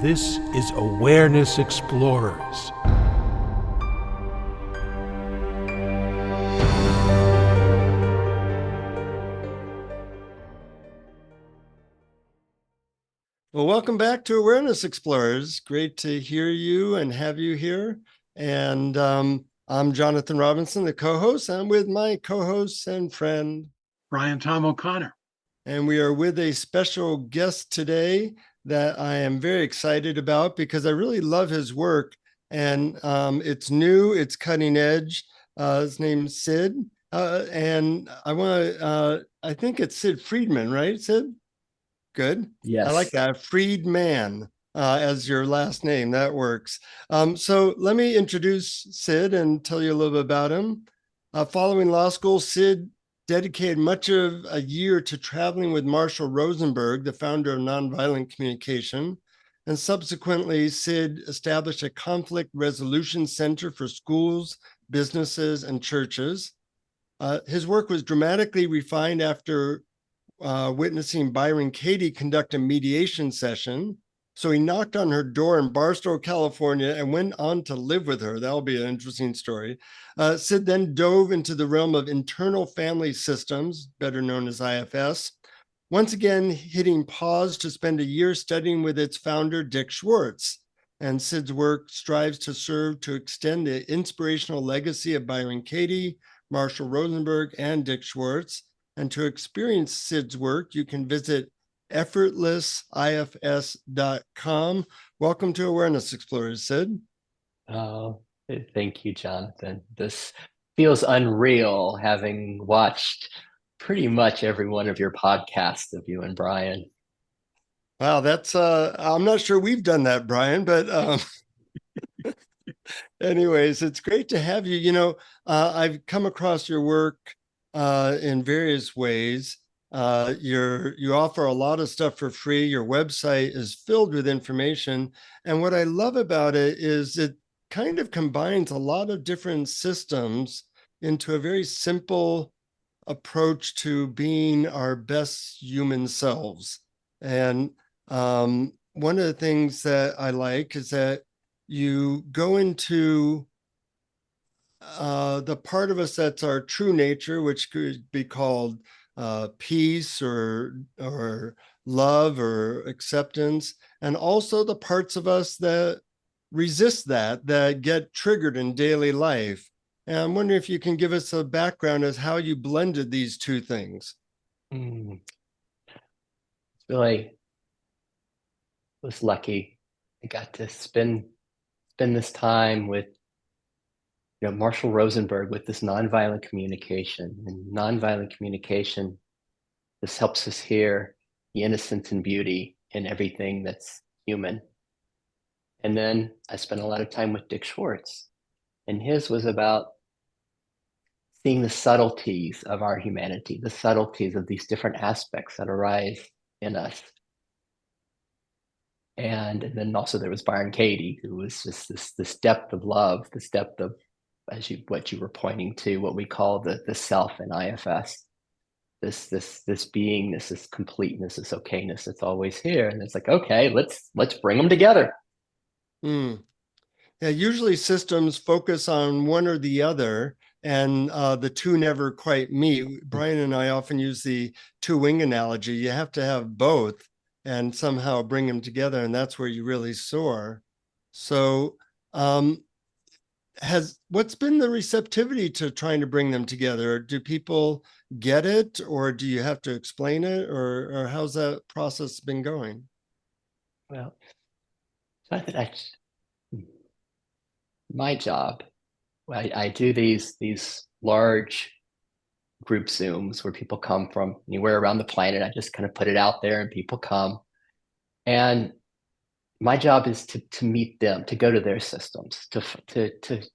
This is Awareness Explorers. Well, welcome back to Awareness Explorers. Great to hear you and have you here. And I'm Jonathan Robinson, the co-host. I'm with my co-host and friend, Brian Tom O'Connor. And we are with a special guest today that I am very excited about because I really love his work. And it's new, it's cutting edge. His name's Sid. And I think it's Sid Friedman, right, Sid? Good. Yes. I like that. Friedman as your last name. That works. So let me introduce Sid and tell you a little bit about him. Following law school, Sid dedicated much of a year to traveling with Marshall Rosenberg, the founder of Nonviolent Communication. And subsequently, Sid established a conflict resolution center for schools, businesses, and churches. His work was dramatically refined after witnessing Byron Katie conduct a mediation session. So he knocked on her door in Barstow, California, and went on to live with her. That'll be an interesting story. Sid then dove into the realm of internal family systems, better known as IFS, once again hitting pause to spend a year studying with its founder, Dick Schwartz. And Sid's work strives to serve to extend the inspirational legacy of Byron Katie, Marshall Rosenberg, and Dick Schwartz. And to experience Sid's work, you can visit effortlessifs.com. Welcome to Awareness Explorers, Sid. Oh, thank you, Jonathan. This feels unreal, having watched pretty much every one of your podcasts of you and Brian. Wow, that's I'm not sure we've done that, Brian, but anyways, it's great to have you. You know, I've come across your work in various ways. You offer a lot of stuff for free. Your website is filled with information. And what I love about it is it kind of combines a lot of different systems into a very simple approach to being our best human selves. And one of the things that I like is that you go into the part of us that's our true nature, which could be called peace or love or acceptance, and also the parts of us that resist that get triggered in daily life. And I'm wondering if you can give us a background as how you blended these two things. It's really was lucky. I got to spend this time with Marshall Rosenberg with this nonviolent communication. And nonviolent communication, this helps us hear the innocence and beauty in everything that's human. And then I spent a lot of time with Dick Schwartz, and his was about seeing the subtleties of our humanity, the subtleties of these different aspects that arise in us. And then also there was Byron Katie, who was just this depth of love, this depth of, what you were pointing to, what we call the self in IFS, this beingness, this completeness, this okayness that's always here. And it's like, okay, let's bring them together. Yeah, usually systems focus on one or the other, and the two never quite meet. Brian and I often use the two-wing analogy. You have to have both and somehow bring them together, and that's where you really soar. So what's been the receptivity to trying to bring them together? Do people get it, or do you have to explain it, or how's that process been going? Well, my job, I do these large group Zooms where people come from anywhere around the planet. I just kind of put it out there and people come. And my job is to meet them, to go to their systems, to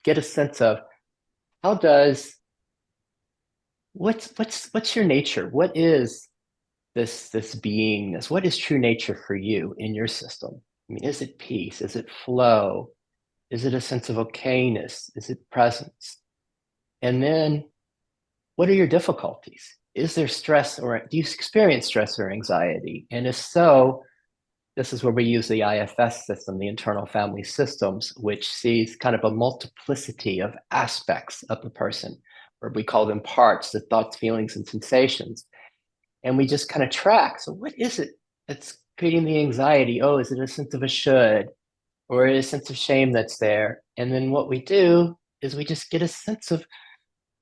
get a sense of what's your nature? What is this beingness? What is true nature for you in your system? I mean, is it peace? Is it flow? Is it a sense of okayness? Is it presence? And then what are your difficulties? Is there stress, or do you experience stress or anxiety? And if so, this is where we use the IFS system, the internal family systems, which sees kind of a multiplicity of aspects of the person, or we call them parts, the thoughts, feelings, and sensations. And we just kind of track. So what is it that's creating the anxiety? Oh, is it a sense of a should, or a sense of shame that's there? And then what we do is we just get a sense of,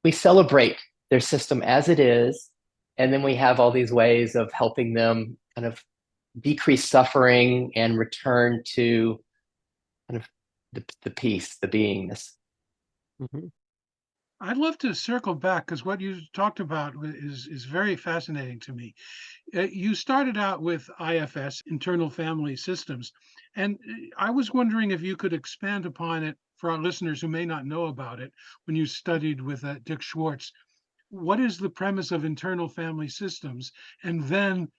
we celebrate their system as it is. And then we have all these ways of helping them kind of decrease suffering and return to kind of the peace, the beingness. Mhm. I'd love to circle back because what you talked about is very fascinating to me. You started out with IFS, internal family systems, and I was wondering if you could expand upon it for our listeners who may not know about it. When you studied with Dick Schwartz, what is the premise of internal family systems, and then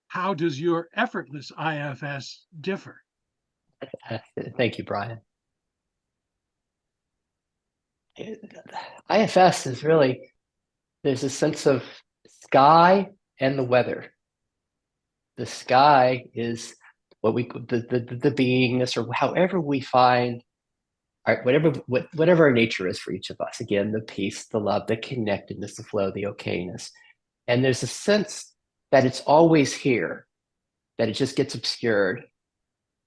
how does your effortless IFS differ? Thank you, Brian. IFS is really, there's a sense of sky and the weather. The sky is what we, the beingness, or however we find, whatever our nature is for each of us. Again, the peace, the love, the connectedness, the flow, the okayness. And there's a sense that it's always here, that it just gets obscured.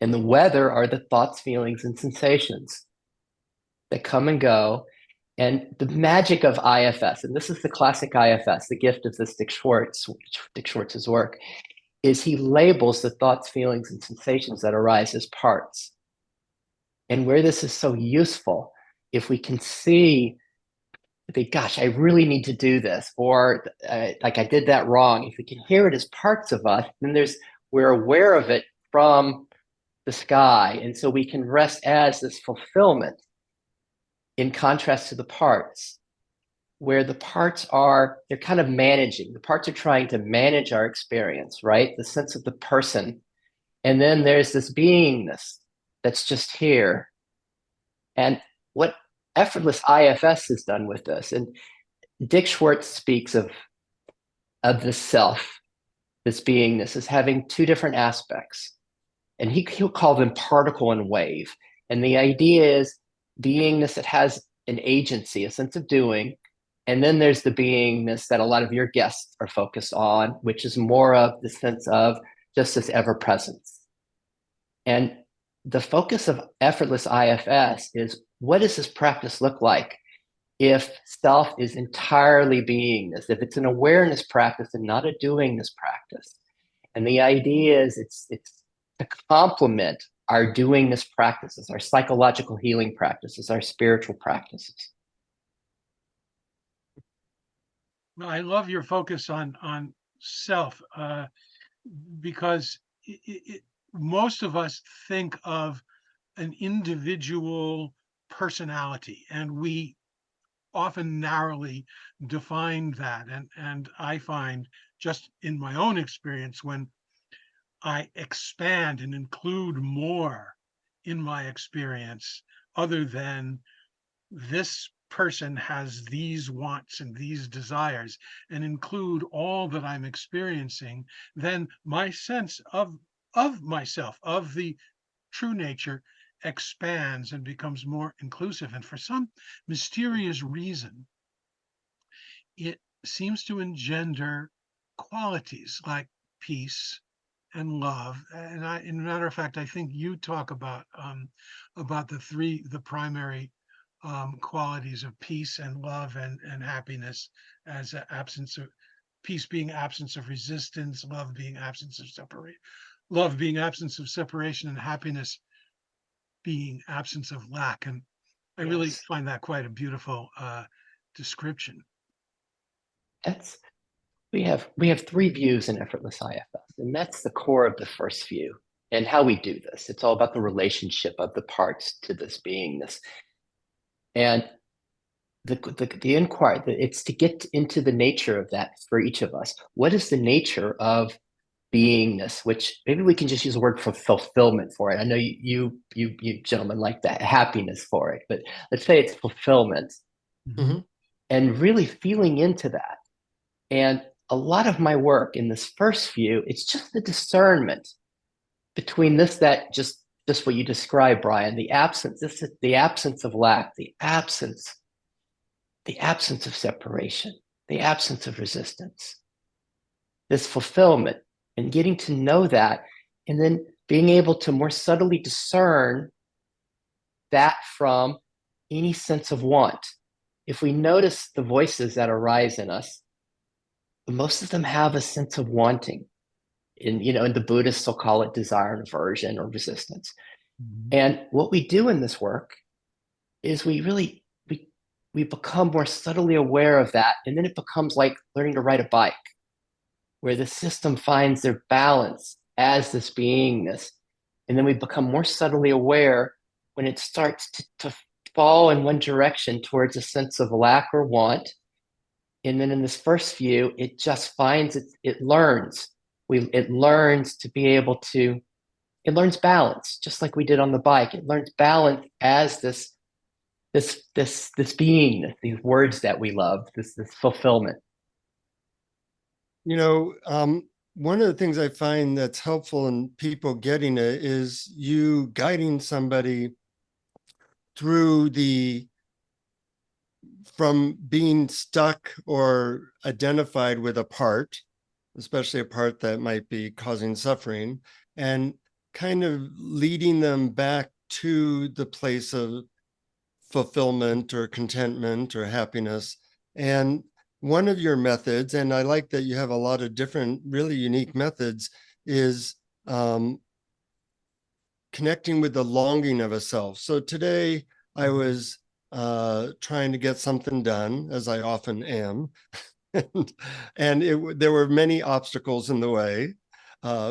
And the weather are the thoughts, feelings, and sensations that come and go. And the magic of IFS, and this is the classic IFS, the gift of this Dick Schwartz's work, is he labels the thoughts, feelings, and sensations that arise as parts. And where this is so useful, if we can see, gosh, I really need to do this, or like I did that wrong. If we can hear it as parts of us, then we're aware of it from the sky. And so we can rest as this fulfillment, in contrast to the parts, where the parts they're kind of managing. The parts are trying to manage our experience, right? The sense of the person. And then there's this beingness that's just here. And what effortless IFS has done with this, and Dick Schwartz speaks of the self, this beingness, as having two different aspects. And he'll call them particle and wave. And the idea is beingness that has an agency, a sense of doing. And then there's the beingness that a lot of your guests are focused on, which is more of the sense of just this ever presence. And the focus of effortless IFS is, what does this practice look like if self is entirely beingness, if it's an awareness practice and not a doingness practice? And the idea is it's to complement our doingness practices, our psychological healing practices, our spiritual practices. Well, I love your focus on self, because most of us think of an individual personality, and we often narrowly define that. And I find, just in my own experience, when I expand and include more in my experience, other than this person has these wants and these desires, and include all that I'm experiencing, then my sense of myself, of the true nature, expands and becomes more inclusive. And for some mysterious reason, it seems to engender qualities like peace and love. And in a matter of fact, I think you talk about the primary qualities of peace and love and happiness, as absence of peace being absence of resistance, love being absence of separation, and happiness being absence of lack. And I really Yes. find that quite a beautiful description. We have three views in effortless IFS, and that's the core of the first view. And how we do this, it's all about the relationship of the parts to this beingness. And the inquiry, it's to get into the nature of that for each of us. What is the nature of beingness? Which maybe we can just use the word for fulfillment for it. I know you gentlemen like that, happiness for it, but let's say it's fulfillment. Mhm. And really feeling into that. And a lot of my work in this first view, it's just the discernment between this, that just what you described, Brian, the absence, this is the absence of lack, the absence of separation, the absence of resistance, this fulfillment, and getting to know that, and then being able to more subtly discern that from any sense of want. If we notice the voices that arise in us, most of them have a sense of wanting. In the Buddhists will call it desire and aversion or resistance. And what we do in this work is we become more subtly aware of that, and then it becomes like learning to ride a bike, where the system finds their balance as this beingness, and then we become more subtly aware when it starts to fall in one direction towards a sense of lack or want. And then in this first view, it just finds it learns. It learns to be able to, it learns balance, just like we did on the bike. It learns balance as this being, these words that we love, this fulfillment. One of the things I find that's helpful in people getting it is you guiding somebody through from being stuck or identified with a part, especially a part that might be causing suffering, and kind of leading them back to the place of fulfillment or contentment or happiness. And one of your methods, and I like that you have a lot of different really unique methods, is connecting with the longing of a self. So today I was trying to get something done, as I often am. and there were many obstacles in the way,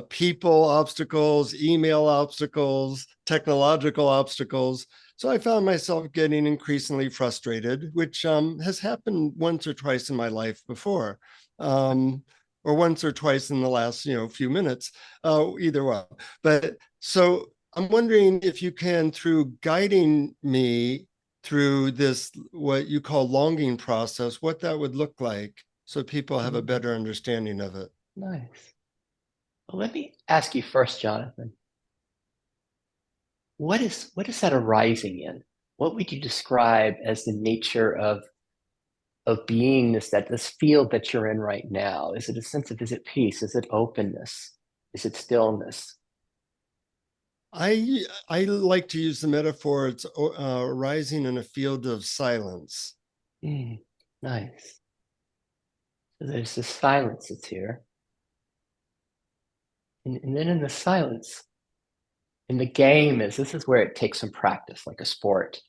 people obstacles, email obstacles, technological obstacles. So I found myself getting increasingly frustrated, which has happened once or twice in my life before, or once or twice in the last few minutes, either one. But so I'm wondering if you can, through guiding me through this, what you call longing process, what that would look like so people have a better understanding of it. Nice. Well, let me ask you first, Jonathan. What is that arising in? What would you describe as the nature of beingness, that this field that you're in right now? Is it a sense of, is it peace? Is it openness? Is it stillness? I like to use the metaphor, it's arising in a field of silence. Nice. So there's this silence that's here. And then in the silence, and the game is, this is where it takes some practice, like a sport.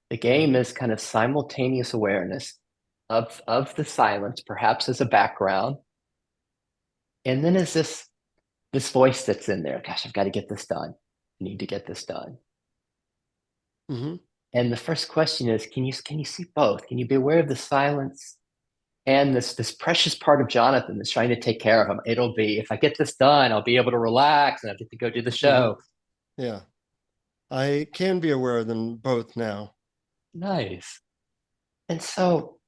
The game is kind of simultaneous awareness of the silence, perhaps as a background. And then is this voice that's in there, gosh, I've got to get this done. I need to get this done. Mm-hmm. And the first question is, can you see both? Can you be aware of the silence and this precious part of Jonathan that's trying to take care of him? It'll be, if I get this done, I'll be able to relax and I get to go do the show. Mm-hmm. Yeah. I can be aware of them both now. Nice. And so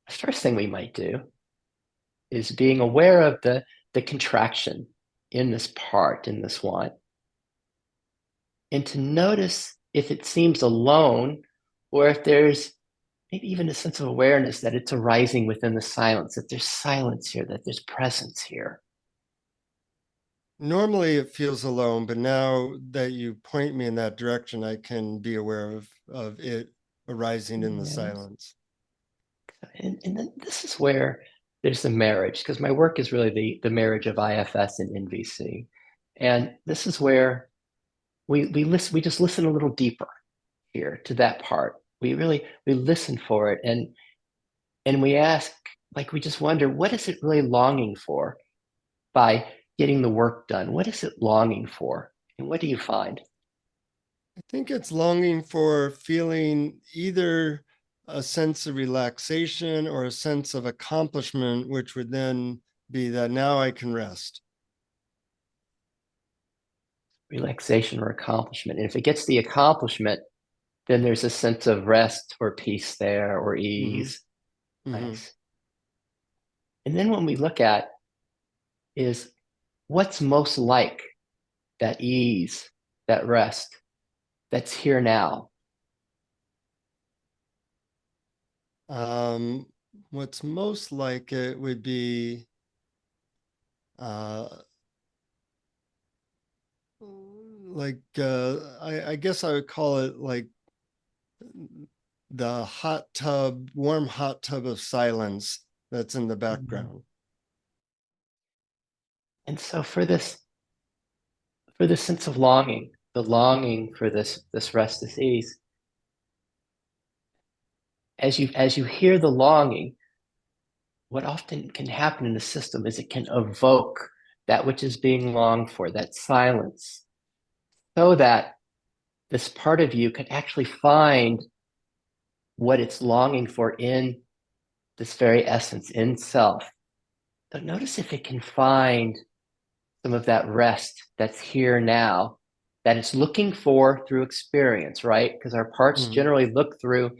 the first thing we might do is being aware of the contraction in this part, in this want, and to notice if it seems alone, or if there's maybe even a sense of awareness that it's arising within the silence, that there's silence here, that there's presence here. Normally it feels alone, but now that you point me in that direction, I can be aware of it arising in the silence. And then this is where there's the marriage, because my work is really the marriage of IFS and NVC. And this is where we just listen a little deeper here to that part. We listen for it, and we ask, like, we just wonder, what is it really longing for by getting the work done? What is it longing for? And what do you find? I think it's longing for feeling either a sense of relaxation or a sense of accomplishment, which would then be that now I can rest. Relaxation or accomplishment. And if it gets the accomplishment, then there's a sense of rest or peace there, or ease. Mm-hmm. Nice. And then when we look at is what's most like that ease, that rest that's here now? What's most like it would be I guess I would call it like the hot tub, warm hot tub of silence that's in the background. And so for this sense of longing, the longing for this rest, this ease, as you hear the longing, what often can happen in the system is it can evoke that which is being longed for, that silence, so that this part of you can actually find what it's longing for in this very essence, in self. So notice if it can find some of that rest that's here now, that it's looking for through experience, right? Because our parts generally look through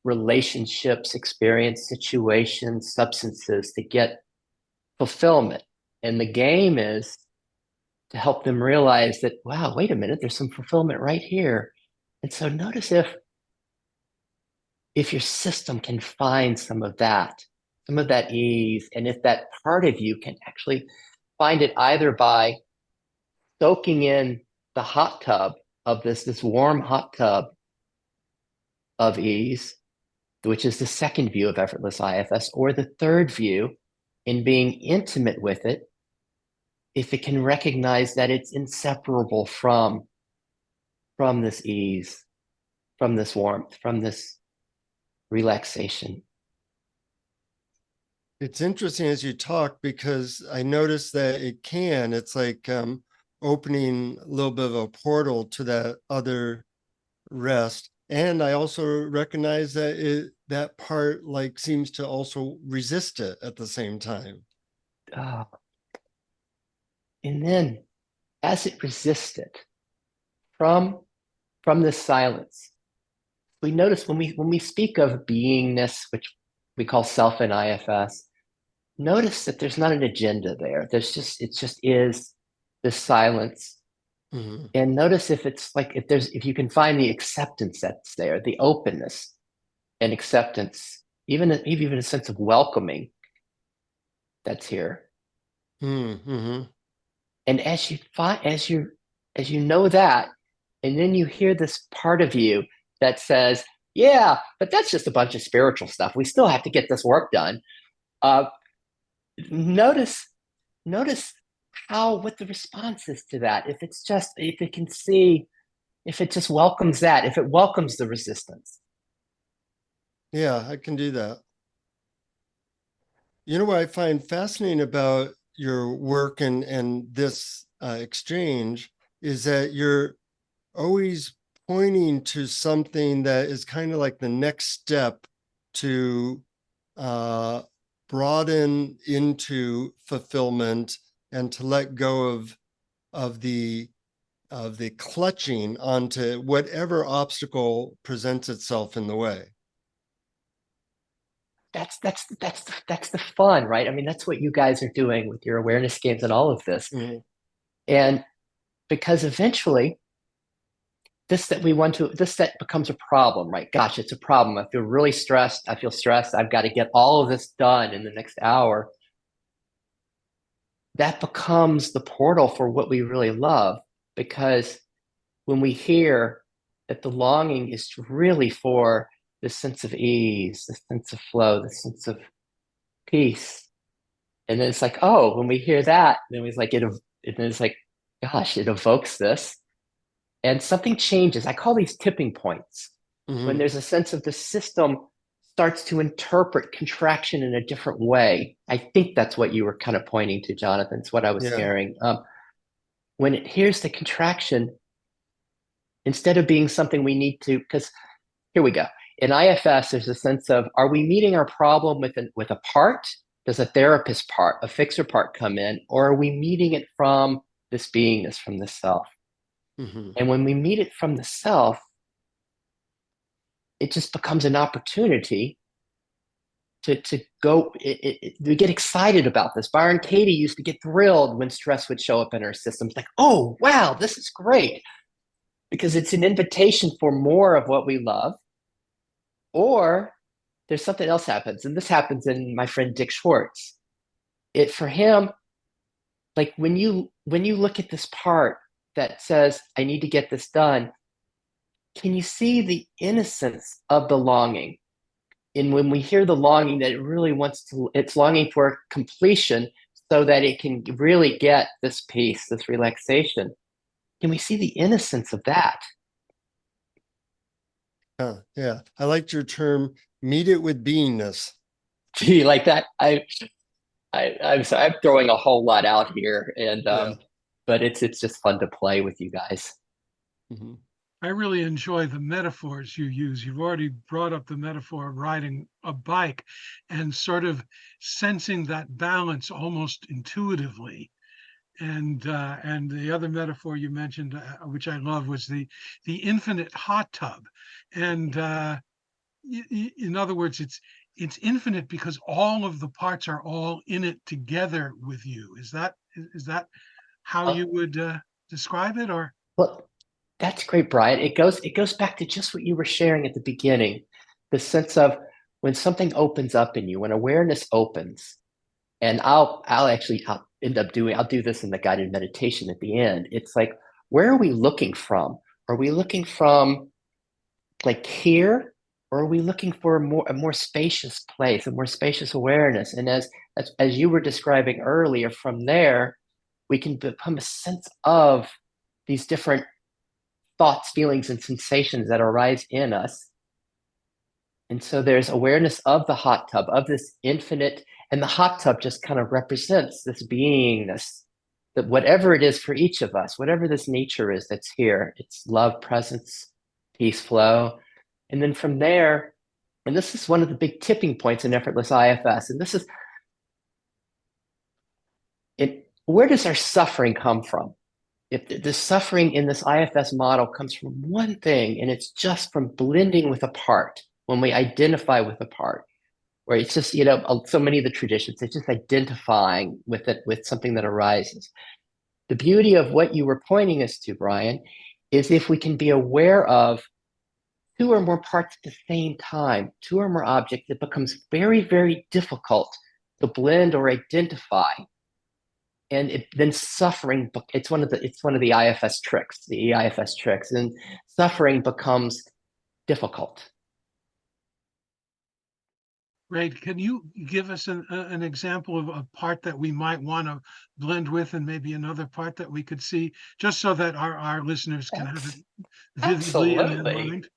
relationships, experience, situations, substances to get fulfillment. And the game is to help them realize that, wow, wait a minute, there's some fulfillment right here. And so notice if your system can find some of that ease, and if that part of you can actually find it either by soaking in the hot tub of this warm hot tub of ease, which is the second view of effortless IFS, or the third view in being intimate with it, if it can recognize that it's inseparable from this ease, from this warmth, from this relaxation. It's interesting as you talk because I noticed that it's like opening a little bit of a portal to that other rest. And I also recognize that that part like seems to also resist it at the same time. And then as it resists it from this silence, we notice when we speak of beingness, which we call self in IFS, notice that there's not an agenda there. It just is this silence. And notice if you can find the acceptance that's there, the openness and acceptance, even a sense of welcoming that's here. And as you know that, and then you hear this part of you that says, yeah, but that's just a bunch of spiritual stuff. We still have to get this work done. Notice what the response is to that. If it just welcomes that, if it welcomes the resistance. Yeah, I can do that. You know what I find fascinating about your work and this exchange is that you're always pointing to something that is kind of like the next step to broaden into fulfillment and to let go of the clutching onto whatever obstacle presents itself in the way. That's the fun, right? I mean, that's what you guys are doing with your awareness games and all of this. And because eventually this that becomes a problem, right? Gosh, it's a problem. I feel really stressed. I feel stressed. I've got to get all of this done in the next hour. That becomes the portal for what we really love, because when we hear that the longing is really for this sense of ease, this sense of flow, this sense of peace. And then it's like, oh, when we hear that, then it's like, gosh, it evokes this. And something changes. I call these tipping points. When there's a sense of the system starts to interpret contraction in a different way. I think that's what you were kind of pointing to, Jonathan. It's what I was hearing. When it hears the contraction, instead of being something we need to, because here we go. In IFS, there's a sense of, are we meeting our problem with a part? Does a therapist part, a fixer part come in? Or are we meeting it from this beingness, from the self? And when we meet it from the self, it just becomes an opportunity to go, to get excited about this. Byron Katie used to get thrilled when stress would show up in her system. It's like, oh, wow, this is great. Because it's an invitation for more of what we love. Or there's something else happens. And this happens in my friend Dick Schwartz. For him, like when you look at this part that says, I need to get this done, can you see the innocence of the longing? And when we hear the longing, that it really it's longing for completion so that it can really get this peace, this relaxation. Can we see the innocence of that? Yeah. I liked your term, meet it with beingness. Gee, like that. I'm sorry, I'm throwing a whole lot out here, and but it's just fun to play with you guys. Mm-hmm. I really enjoy the metaphors you use. You've already brought up the metaphor of riding a bike and sort of sensing that balance almost intuitively. And the other metaphor you mentioned, which I love, was the infinite hot tub. And in other words, it's infinite because all of the parts are all in it together with you. Is that how you would describe it, or? Well, that's great, Brian. It goes back to just what you were sharing at the beginning, the sense of when something opens up in you, when awareness opens, and I'll end up I'll do this in the guided meditation at the end. It's like, where are we looking from? Are we looking from like here, or are we looking for a more spacious place, a more spacious awareness? And as you were describing earlier, from there, we can become a sense of these different thoughts, feelings, and sensations that arise in us. And so there's awareness of the hot tub, of this infinite, and the hot tub just kind of represents this beingness, that whatever it is for each of us, whatever this nature is that's here, it's love, presence, peace, flow. And then from there, and this is one of the big tipping points in Effortless IFS, and this is it. Where does our suffering come from? If the suffering in this IFS model comes from one thing, and it's just from blending with a part, when we identify with a part, where it's just, so many of the traditions, it's just identifying with it, with something that arises. The beauty of what you were pointing us to, Brian, is if we can be aware of two or more parts at the same time, two or more objects, it becomes very, very difficult to blend or identify. And then suffering, it's one of the IFS tricks, the EIFS tricks, and suffering becomes difficult. Great. Can you give us an example of a part that we might want to blend with, and maybe another part that we could see, just so that our listeners can have it vividly in their mind?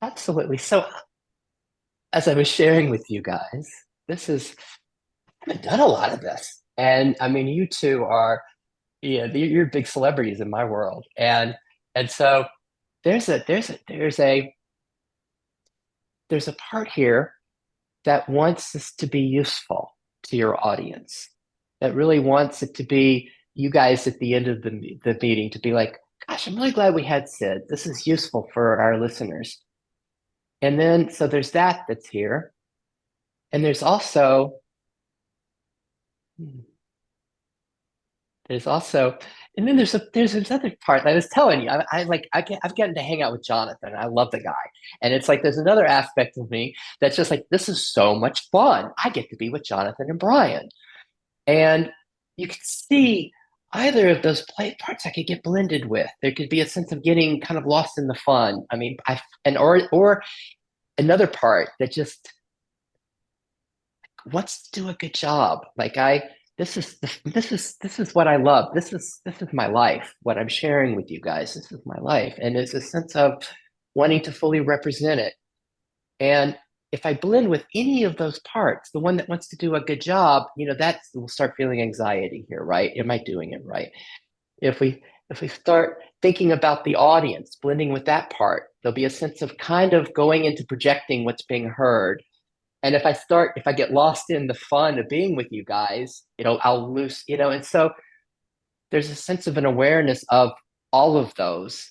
Absolutely. So as I was sharing with you guys, I haven't done a lot of this. And I mean, you two are, you're big celebrities in my world. And so there's a part here that wants this to be useful to your audience, that really wants it to be you guys at the end of the meeting to be like, gosh, I'm really glad we had Sid. This is useful for our listeners. And then, so there's that's here. And there's also, and then there's this other part that I was telling you. I've gotten to hang out with Jonathan. I love the guy, and it's like there's another aspect of me that's just like, this is so much fun. I get to be with Jonathan and Brian, and you can see either of those parts I could get blended with. There could be a sense of getting kind of lost in the fun. I mean, or another part that just wants to do a good job. Like this is what I love. This is my life. What I'm sharing with you guys, this is my life. And it's a sense of wanting to fully represent it. And if I blend with any of those parts, the one that wants to do a good job, we'll start feeling anxiety here, right? Am I doing it right? If we start thinking about the audience, blending with that part, there'll be a sense of kind of going into projecting what's being heard. And if I get lost in the fun of being with you guys, I'll lose, and so there's a sense of an awareness of all of those.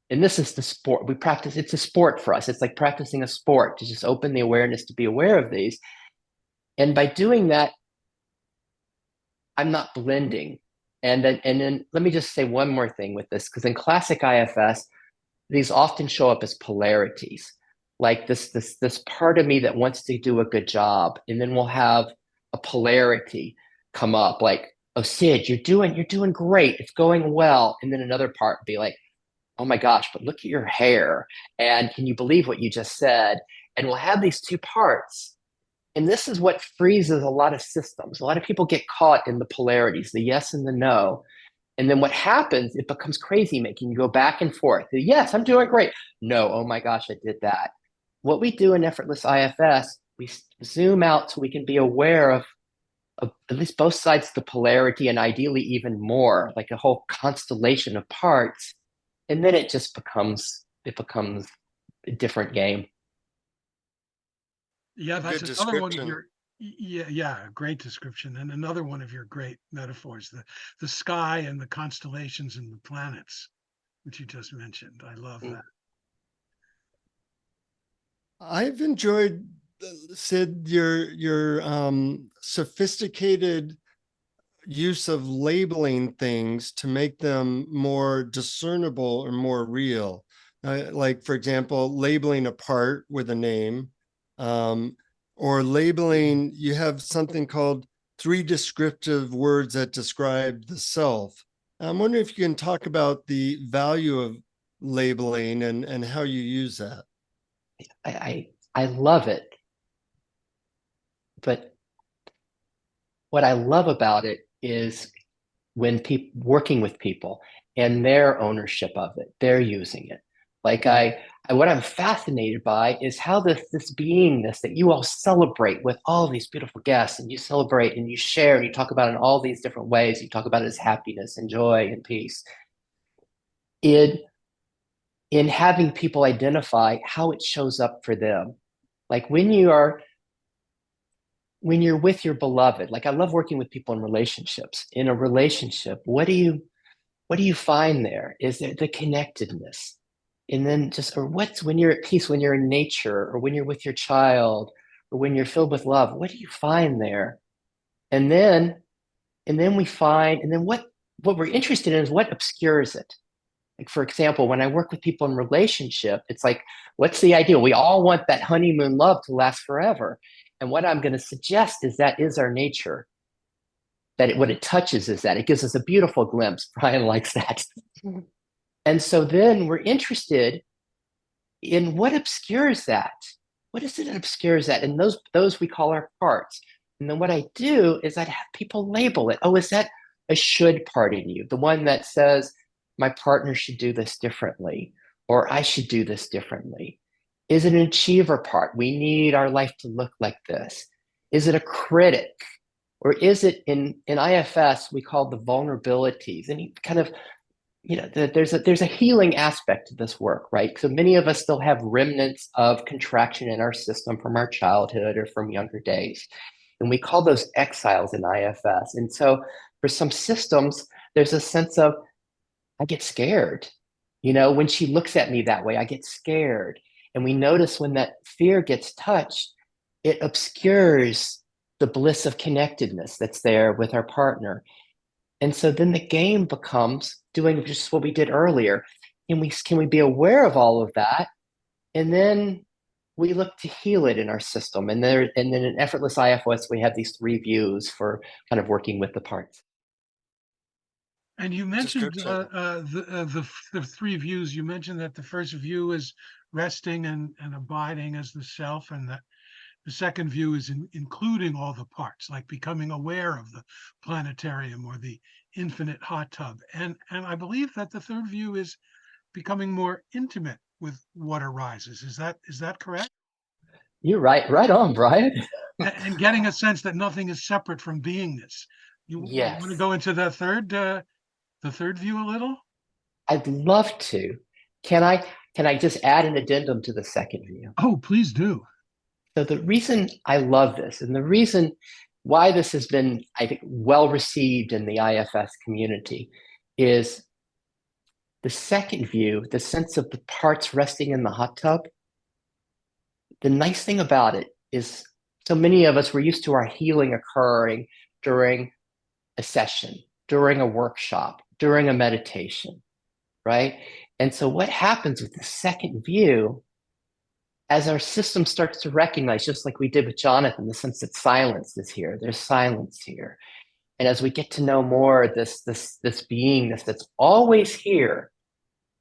And this is the sport we practice. It's a sport for us. It's like practicing a sport, to just open the awareness to be aware of these. And by doing that, I'm not blending. And then let me just say one more thing with this, because in classic IFS, these often show up as polarities. Like this part of me that wants to do a good job, and then we'll have a polarity come up, like, oh, Sid, you're doing great. It's going well. And then another part be like, oh my gosh, but look at your hair. And can you believe what you just said? And we'll have these two parts. And this is what freezes a lot of systems. A lot of people get caught in the polarities, the yes and the no. And then what happens, it becomes crazy making. You go back and forth. Yes, I'm doing great. No, oh my gosh, I did that. What we do in Effortless IFS, we zoom out so we can be aware of at least both sides of the polarity, and ideally even more, like a whole constellation of parts. And then it becomes a different game. Yeah, that's Good another one of description. your great description. And another one of your great metaphors, the sky and the constellations and the planets, which you just mentioned. I love that. I've enjoyed, Sid, your sophisticated use of labeling things to make them more discernible or more real. Like, for example, labeling a part with a name, or labeling, you have something called 3 descriptive words that describe the self. I'm wondering if you can talk about the value of labeling and how you use that. I love it. But what I love about it is when people working with people and their ownership of it, they're using it. Like what I'm fascinated by is how this beingness that you all celebrate with all these beautiful guests, and you celebrate and you share and you talk about it in all these different ways. You talk about it as happiness and joy and peace. In having people identify how it shows up for them. Like when you're with your beloved, like I love working with people in relationships. In a relationship, what do you find there? Is there the connectedness? And then what's when you're at peace, when you're in nature, or when you're with your child, or when you're filled with love, what do you find there? And then we find, and then what we're interested in is what obscures it. Like, for example, when I work with people in relationship, it's like, what's the ideal? We all want that honeymoon love to last forever. And what I'm going to suggest is that is our nature. What it touches is that it gives us a beautiful glimpse. Brian likes that. And so then we're interested in what obscures that. What is it that obscures that? And those we call our parts. And then what I do is I'd have people label it. Oh, is that a should part in you? The one that says, my partner should do this differently, or I should do this differently. Is it an achiever part? We need our life to look like this. Is it a critic? Or is it in IFS, we call the vulnerabilities? And kind of, there's a healing aspect to this work, right? So many of us still have remnants of contraction in our system from our childhood or from younger days. And we call those exiles in IFS. And so for some systems, there's a sense of, I get scared. When she looks at me that way, I get scared. And we notice when that fear gets touched, it obscures the bliss of connectedness that's there with our partner. And so then the game becomes doing just what we did earlier. Can we be aware of all of that? And then we look to heal it in our system. And then in Effortless IFS, we have these 3 views for kind of working with the parts. And you mentioned the 3 views. You mentioned that the first view is resting and abiding as the self, and that the second view is including all the parts, like becoming aware of the planetarium or the infinite hot tub. And I believe that the third view is becoming more intimate with what arises. Is that correct? You're right on, Brian. And getting a sense that nothing is separate from beingness. You Yes. want to go into the third view a little? I'd love to. Can I just add an addendum to the second view? Oh, please do. So the reason I love this, and the reason why this has been, I think, well received in the IFS community, is the second view, the sense of the parts resting in the hot tub. The nice thing about it is So many of us, we're used to our healing occurring during a session, during a workshop, during a meditation, right? And so what happens with the second view, as our system starts to recognize, just like we did with Jonathan, the sense that silence is here, there's silence here. And as we get to know more this beingness that's always here,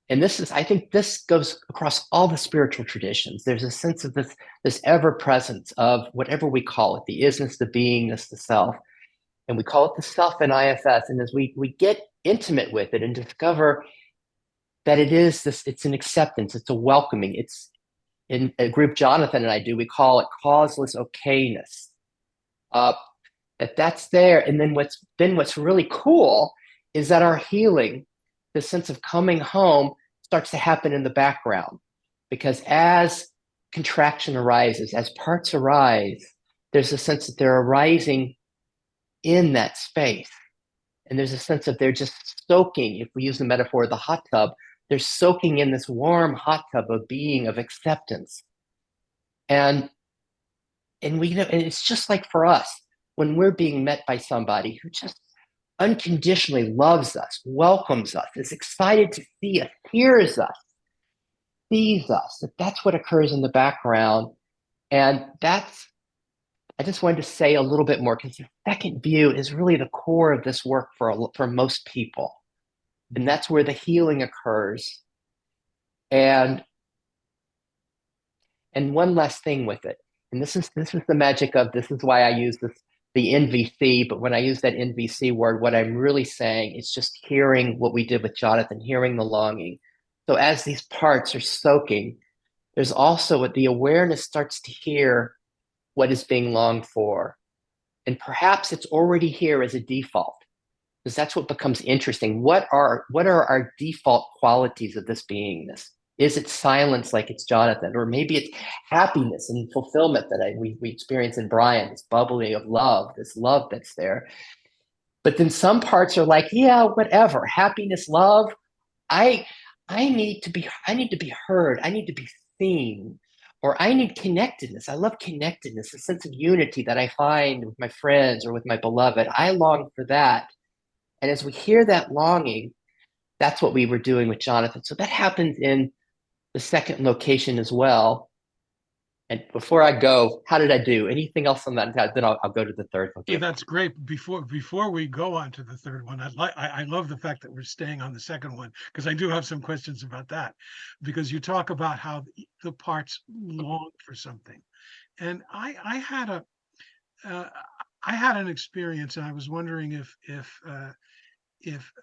and this is, I think this goes across all the spiritual traditions. There's a sense of this ever presence of whatever we call it, the isness, the beingness, the self. And we call it the self in IFS. And as we get intimate with it and discover that it is this, it's an acceptance, it's a welcoming. It's in a group Jonathan and I do, we call it causeless okayness. That's there. And then what's really cool is that our healing, the sense of coming home, starts to happen in the background. Because as contraction arises, as parts arise, there's a sense that they're arising in that space. And there's a sense of they're just soaking, if we use the metaphor of the hot tub, they're soaking in this warm hot tub of being, of acceptance. And we know, and it's just like for us, when we're being met by somebody who just unconditionally loves us, welcomes us, is excited to see us, hears us, sees us, that's what occurs in the background. And that's, I just wanted to say a little bit more, because the second view is really the core of this work for most people. And that's where the healing occurs. And one last thing with it, and this is the magic of, this is why I use the NVC, but when I use that NVC word, what I'm really saying is just hearing what we did with Jonathan, hearing the longing. So as these parts are soaking, there's also the awareness starts to hear what is being longed for. And perhaps it's already here as a default, because that's what becomes interesting. What are our default qualities of this beingness? Is it silence like it's Jonathan? Or maybe it's happiness and fulfillment that we experience in Brian, this bubbling of love, this love that's there. But then some parts are like, yeah, whatever, happiness, love. I need to be heard. I need to be seen. Or I need connectedness. I love connectedness, a sense of unity that I find with my friends or with my beloved. I long for that. And as we hear that longing, that's what we were doing with Jonathan. So that happens in the second location as well. And before I go, how did I do? Anything else on that? Then I'll go to the third location. Yeah, that's great. Before we go on to the third one, I love the fact that we're staying on the second one, because I do have some questions about that. Because you talk about how the parts long for something, and I had an experience, and I was wondering if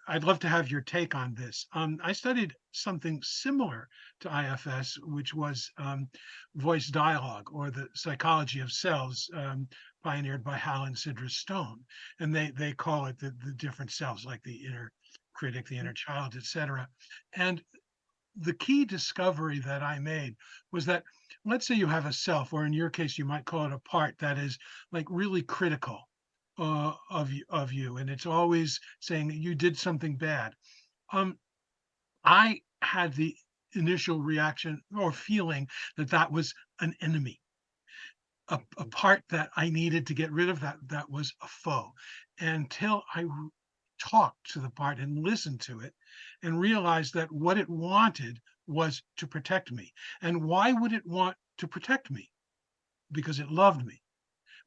I'd love to have your take on this. I studied something similar to IFS, which was voice dialogue, or the psychology of selves, pioneered by Hal and Sidra Stone. And they call it the different selves, like the inner critic, the inner child, etc. And the key discovery that I made was that, let's say you have a self, or in your case, you might call it a part that is like really critical of you, and it's always saying that you did something bad. I had the initial reaction or feeling that that was an enemy, a part that I needed to get rid of, that was a foe, until I talked to the part and listened to it and realized that what it wanted was to protect me. And why would it want to protect me? Because it loved me,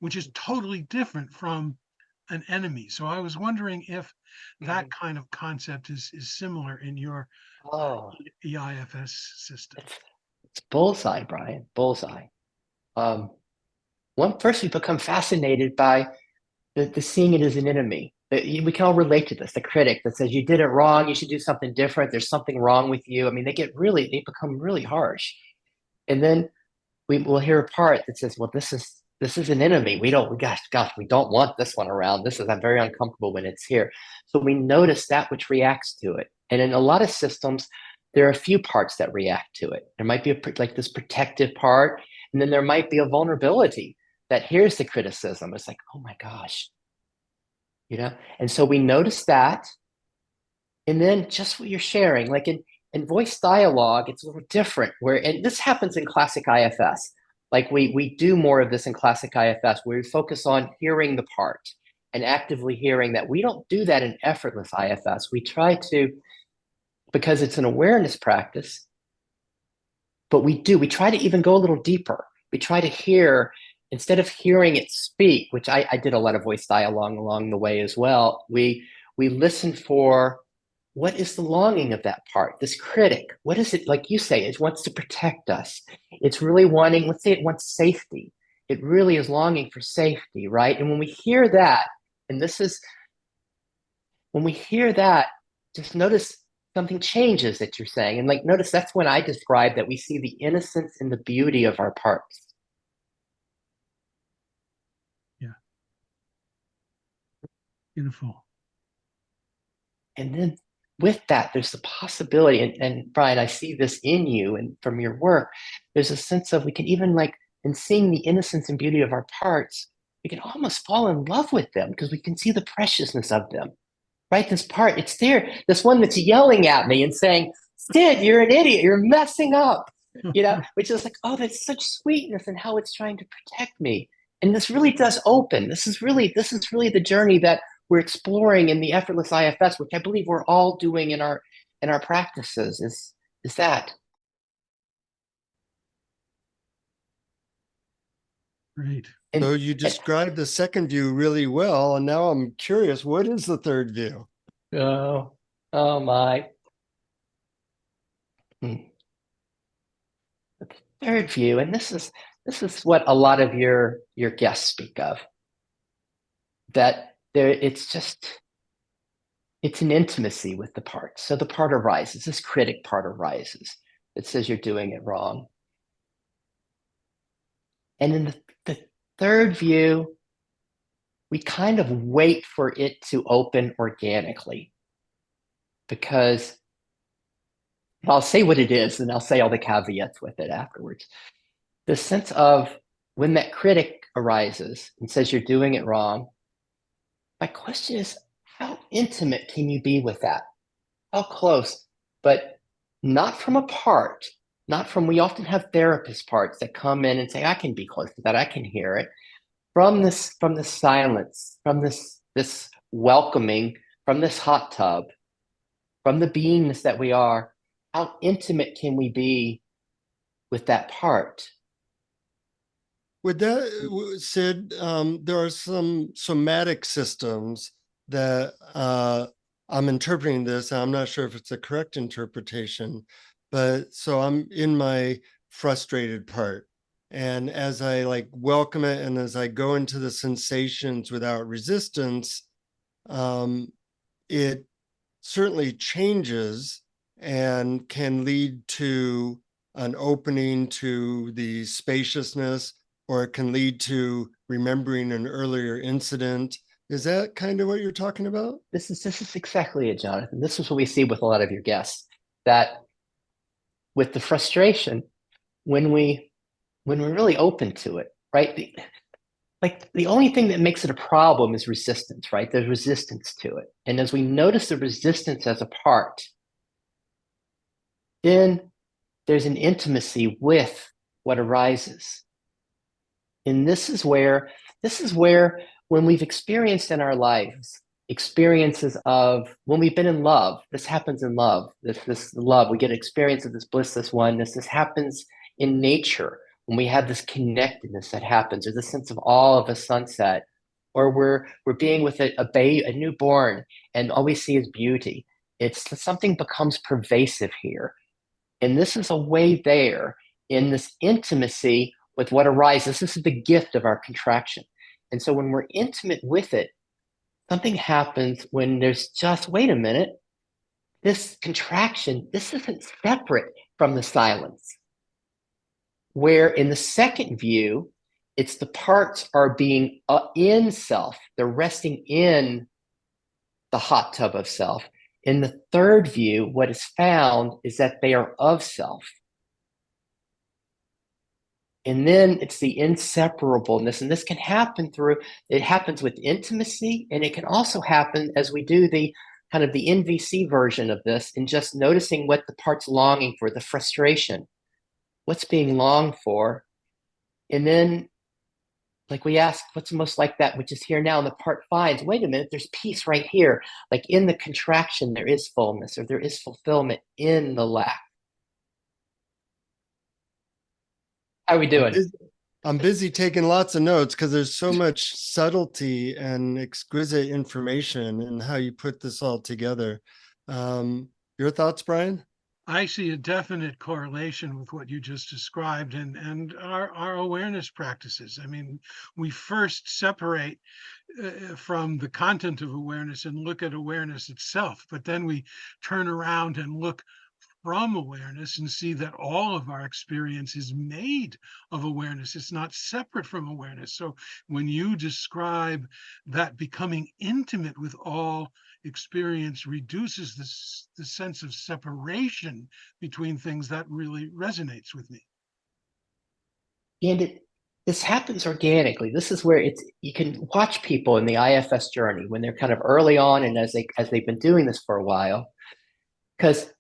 which is totally different from an enemy. So I was wondering if that kind of concept is similar in your EIFS system. It's bullseye, Brian, bullseye. First, we become fascinated by the seeing it as an enemy. We can all relate to this. The critic that says you did it wrong, you should do something different. There's something wrong with you. I mean, they become really harsh. And then we'll hear a part that says, well, this is an enemy. We don't want this one around. I'm very uncomfortable when it's here. So we notice that which reacts to it. And in a lot of systems, there are a few parts that react to it. There might be like this protective part, and then there might be a vulnerability that hears the criticism. It's like, oh my gosh, And so we notice that. And then just what you're sharing, like in voice dialogue, it's a little different, and this happens in classic IFS. Like we do more of this in classic IFS, where we focus on hearing the part and actively hearing that. We don't do that in effortless IFS. We try to, because it's an awareness practice, but we try to even go a little deeper. We try to hear, instead of hearing it speak, which I did a lot of voice dialogue along the way as well. We listen for, what is the longing of that part? This critic, what is it? Like you say, it wants to protect us. It's really wanting, let's say it wants safety. It really is longing for safety, right? And when we hear that, and when we hear that, just notice something changes that you're saying. And like, notice that's when I describe that we see the innocence and the beauty of our parts. Yeah. Beautiful. And then with that, there's the possibility, and Brian, I see this in you and from your work, there's a sense of, we can even like, in seeing the innocence and beauty of our parts, we can almost fall in love with them because we can see the preciousness of them, right? This part, it's there, this one that's yelling at me and saying, Sid, you're an idiot, you're messing up, which is like, oh, that's such sweetness in how it's trying to protect me. And this really does open. This is really the journey that we're exploring in the effortless IFS, which I believe we're all doing in our practices, is that. Great. So you described the second view really well, and now I'm curious, what is the third view? Oh my. The third view, and this is what a lot of your guests speak of, that it's an intimacy with the part. So the part arises, this critic part arises. It says you're doing it wrong. And in the third view, we kind of wait for it to open organically, because I'll say what it is and I'll say all the caveats with it afterwards. The sense of, when that critic arises and says you're doing it wrong, my question is, how intimate can you be with that? How close? But not from a part, not from, we often have therapist parts that come in and say, I can be close to that, I can hear it. From this silence, from this welcoming, from this hot tub, from the beingness that we are, how intimate can we be with that part? With that, Sid, there are some somatic systems that I'm interpreting this, and I'm not sure if it's a correct interpretation, but so I'm in my frustrated part. And as I like welcome it, and as I go into the sensations without resistance, it certainly changes and can lead to an opening to the spaciousness, or it can lead to remembering an earlier incident. Is that kind of what you're talking about? This is exactly it, Jonathan. This is what we see with a lot of your guests, that with the frustration, when we're really open to it, right? The only thing that makes it a problem is resistance, right? There's resistance to it. And as we notice the resistance as a part, then there's an intimacy with what arises. And this is where, when we've experienced in our lives, experiences of, when we've been in love, this happens in love, this love, we get experience of this bliss, this oneness, this happens in nature, when we have this connectedness that happens, or the sense of awe of a sunset, or we're being with a newborn, and all we see is beauty. It's something becomes pervasive here. And this is a way there, in this intimacy with what arises. This is the gift of our contraction. And so when we're intimate with it, something happens when there's just, wait a minute, this contraction, this isn't separate from the silence. Where in the second view, it's the parts are being in self. They're resting in the hot tub of self. In the third view, what is found is that they are of self. And then it's the inseparableness. And this can happen it happens with intimacy, and it can also happen as we do the kind of the NVC version of this, and just noticing what the part's longing for, the frustration. What's being longed for? And then like we ask, what's most like that, which is here now, and the part finds, wait a minute, there's peace right here. Like in the contraction, there is fullness, or there is fulfillment in the lack. How are we I'm doing? busy, I'm busy taking lots of notes because there's so much subtlety and exquisite information in how you put this all together. Your thoughts, Brian? I see a definite correlation with what you just described and our awareness practices. I mean, we first separate from the content of awareness and look at awareness itself, but then we turn around and look from awareness and see that all of our experience is made of awareness. It's not separate from awareness. So when you describe that becoming intimate with all experience reduces the sense of separation between things, that really resonates with me. And this happens organically. This is where you can watch people in the IFS journey when they're kind of early on and as they've been doing this for a while, because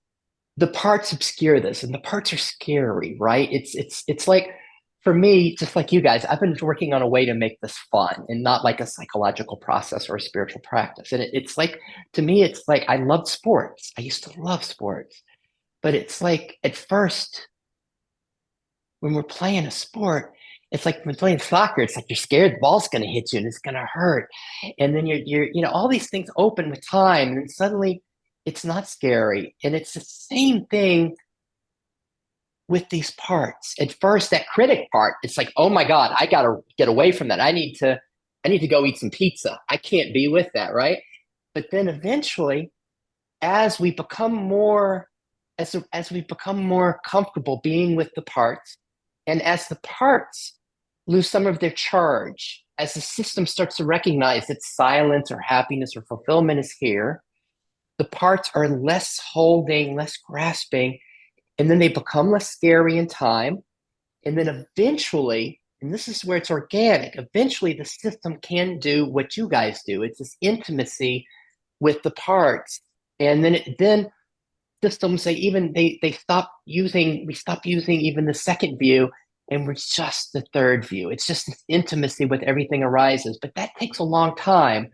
the parts obscure this, and the parts are scary, right? It's like, for me, just like you guys, I've been working on a way to make this fun and not like a psychological process or a spiritual practice. And it's like, to me, it's like I loved sports. I used to love sports, but it's like at first when we're playing a sport, it's like when playing soccer, it's like you're scared the ball's going to hit you and it's going to hurt. And then all these things open with time, and then suddenly it's not scary. And it's the same thing with these parts. At first, that critic part, it's like, oh my God, I got to get away from that. I need to go eat some pizza. I can't be with that, right? But then eventually, as we become more, as we become more comfortable being with the parts, and as the parts lose some of their charge, as the system starts to recognize that silence or happiness or fulfillment is here, the parts are less holding, less grasping, and then they become less scary in time. And then eventually, and this is where it's organic, eventually the system can do what you guys do. It's this intimacy with the parts. And then systems, they stop using, we stop using even the second view, and we're just the third view. It's just this intimacy with everything arises, but that takes a long time.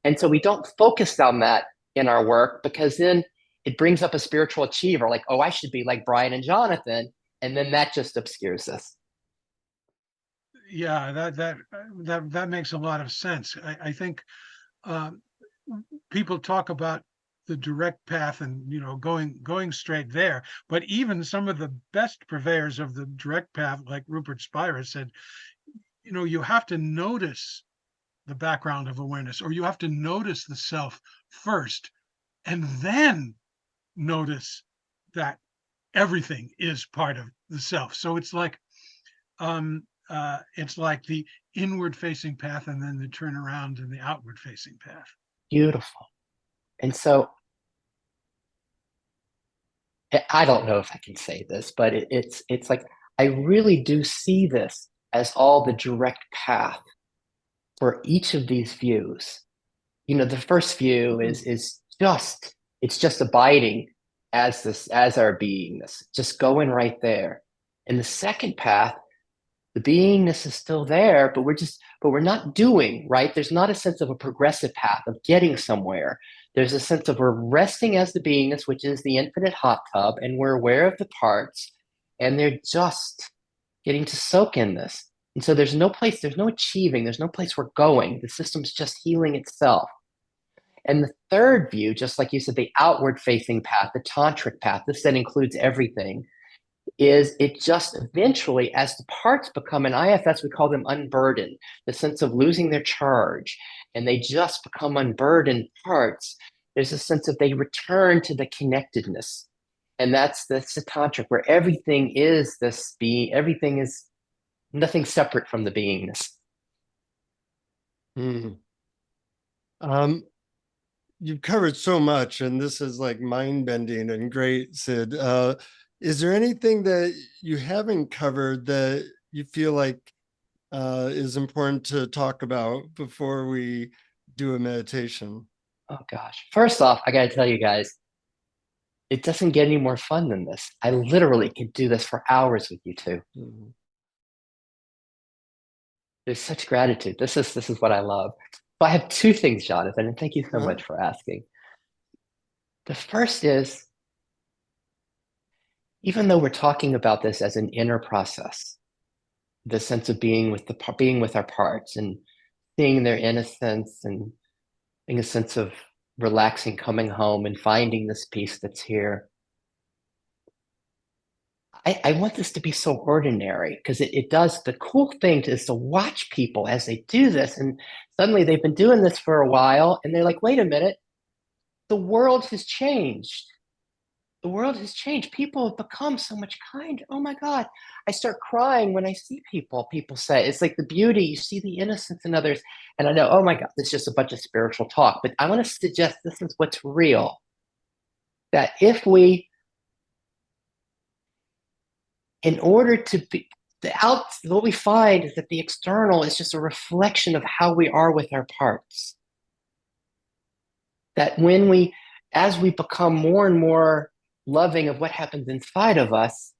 And so we don't focus on that in our work, because then it brings up a spiritual achiever, like, oh, I should be like Brian and Jonathan. And then that just obscures us. Yeah, that makes a lot of sense. I think uh, people talk about the direct path and going straight there, but even some of the best purveyors of the direct path, like Rupert Spira, said, you have to notice the background of awareness, or you have to notice the self first, and then notice that everything is part of the self. So it's like the inward facing path and then the turnaround and the outward facing path. Beautiful. And so I don't know if I can say this, but it's like I really do see this as all the direct path for each of these views. The first view is just, it's just abiding as our beingness, just going right there. And the second path, the beingness is still there, but we're not doing, right? There's not a sense of a progressive path of getting somewhere. There's a sense of we're resting as the beingness, which is the infinite hot tub, and we're aware of the parts, and they're just getting to soak in this. And so there's no achieving, there's no place we're going. The system's just healing itself. And the third view, just like you said, the outward facing path, the tantric path, this then includes everything, is it just eventually, as the parts become, in IFS, we call them unburdened, the sense of losing their charge, and they just become unburdened parts. There's a sense of they return to the connectedness. And that's the tantric, where everything is this being, everything is nothing separate from the beingness. You've covered so much, and this is like mind-bending and great, Sid. Is there anything that you haven't covered that you feel like is important to talk about before we do a meditation? Oh gosh. First off, I got to tell you guys, it doesn't get any more fun than this. I literally could do this for hours with you two. Mhm. There's such gratitude. This is what I love. So I have two things, Jonathan, and thank you so Uh, much for asking. The first is, even though we're talking about this as an inner process, the sense of being with our parts and seeing their innocence and being a sense of relaxing, coming home and finding this peace that's here. I want this to be so ordinary because it does. The cool thing is to watch people as they do this, and suddenly they've been doing this for a while, and they're like, "Wait a minute, the world has changed. The world has changed. People have become so much kinder. Oh my God. I start crying when I see people. People say it's like the beauty, you see the innocence in others. And I know, oh my God, this is just a bunch of spiritual talk. But I want to suggest this is what's real. That if we, in order to be, what we find is that the external is just a reflection of how we are with our parts. That as we become more and more loving of what happens inside of us,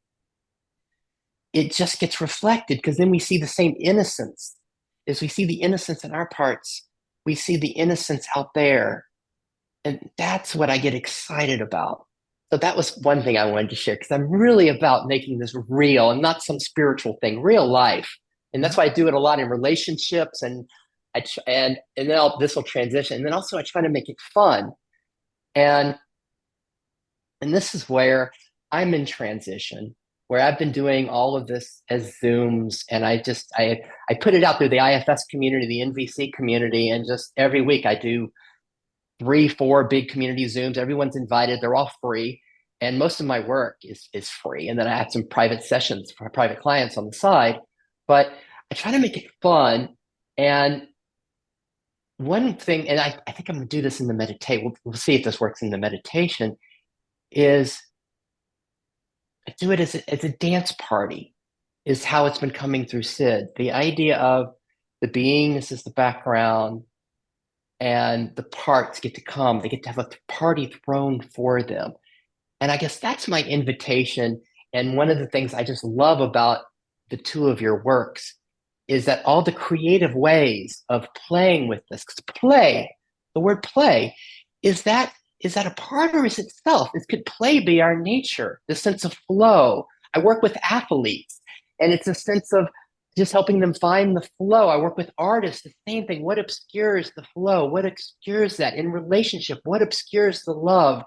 it just gets reflected because then we see the same innocence. As we see the innocence in our parts, we see the innocence out there. And that's what I get excited about. So that was one thing I wanted to share because I'm really about making this real and not some spiritual thing, real life. And that's why I do it a lot in relationships and then this will transition. And then also I try to make it fun. And this is where I'm in transition, where I've been doing all of this as Zooms, and I put it out through the IFS community, the NVC community, and just every week I do 3, 4 big community Zooms. Everyone's invited. They're all free. And most of my work is free. And then I have some private sessions for private clients on the side. But I try to make it fun. And one thing, and I think I'm going to do this in the meditation. We'll see if this works in the meditation, is I do it as a dance party, is how it's been coming through Sid. The idea of the beings is the background, and the parts get to come. They get to have a party thrown for them. And I guess that's my invitation. And one of the things I just love about the two of your works is that all the creative ways of playing with this, 'cause play, the word play, is that a part or is it self? Could play be our nature, the sense of flow? I work with athletes, and it's a sense of just helping them find the flow. I work with artists, the same thing. What obscures the flow? What obscures that in relationship? What obscures the love?